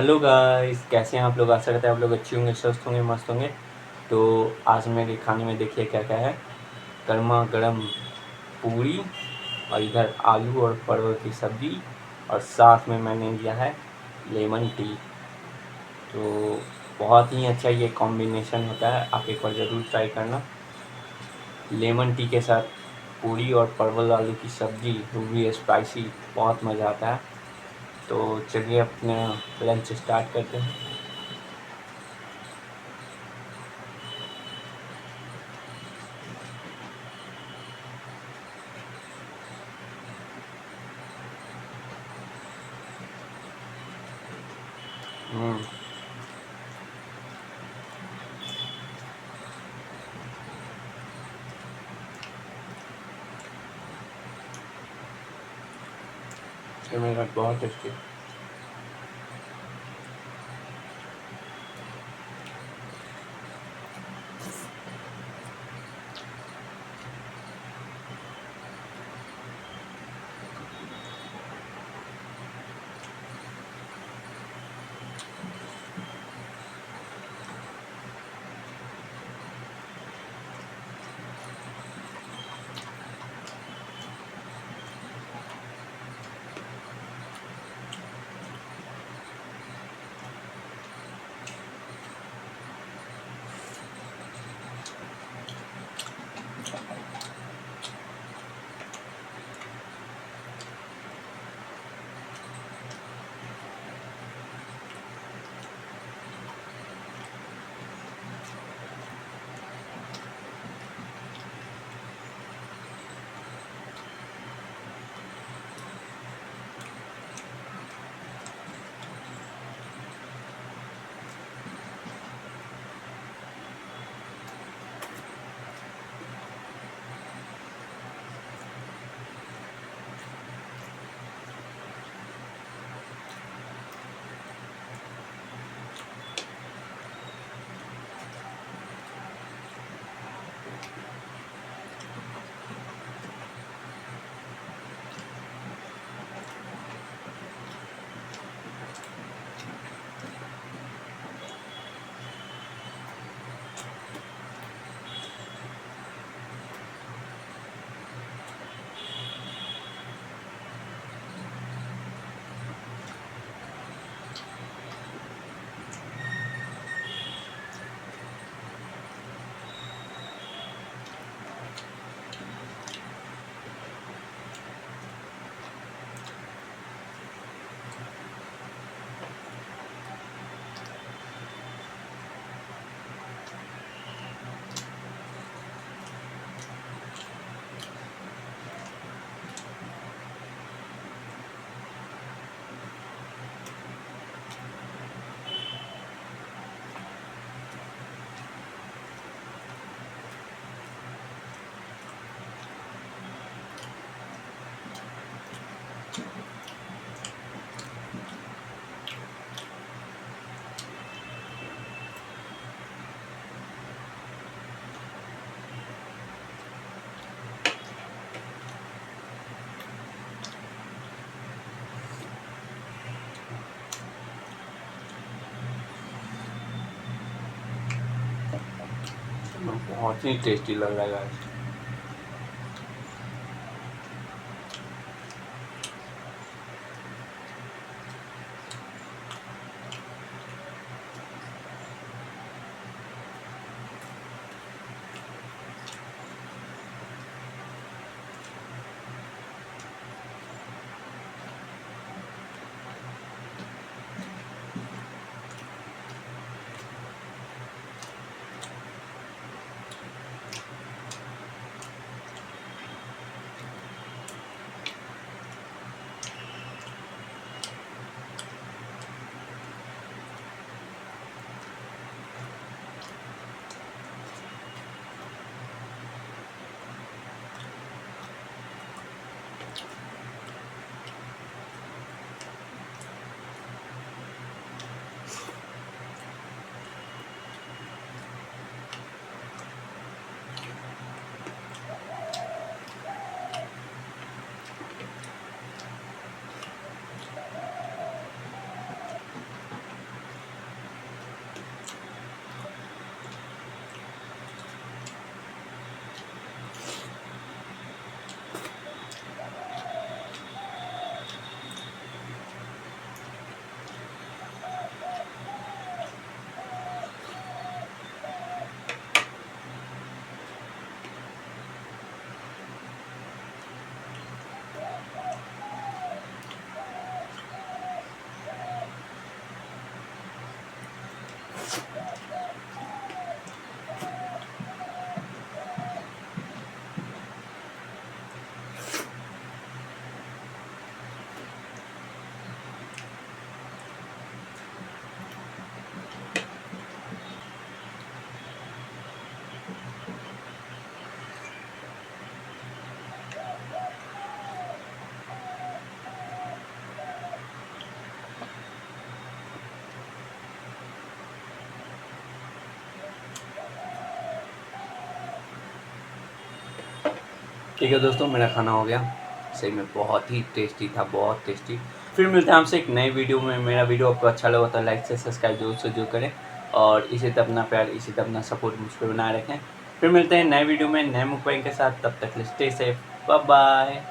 Hello guys, कैसे हैं आप लोग। आशा करते हैं आप लोग अच्छे होंगे, स्वस्थ होंगे, मस्त होंगे। तो आज मेरे खाने में देखिए क्या क्या है। गर्मा गर्म पूरी, और इधर आलू और परवल की सब्ज़ी, और साथ में मैंने लिया है लेमन टी। तो बहुत ही अच्छा ये कॉम्बिनेशन होता है, आप एक बार ज़रूर ट्राई करना। लेमन टी के साथ पूरी और परवल आलू की सब्ज़ी, वो भी स्पाइसी, बहुत मज़ा आता है। तो चलिए अपना लंच स्टार्ट करते हैं। हम्म, ये मेरा बहुत टेस्टी। बहुत ही टेस्टी लग रहा है गाइस। ठीक है दोस्तों, मेरा खाना हो गया, सही में बहुत ही टेस्टी था, बहुत टेस्टी। फिर मिलते हैं आपसे एक नई वीडियो में। मेरा वीडियो आपको अच्छा लगा तो लाइक से सब्सक्राइब जरूर से जरूर करें, और इसी तरह अपना प्यार, इसी तरह अपना सपोर्ट मुझ पर बनाए रखें। फिर मिलते हैं नए वीडियो में नए मुकबैंग के साथ, तब तक स्टे सेफ, बाय बाय।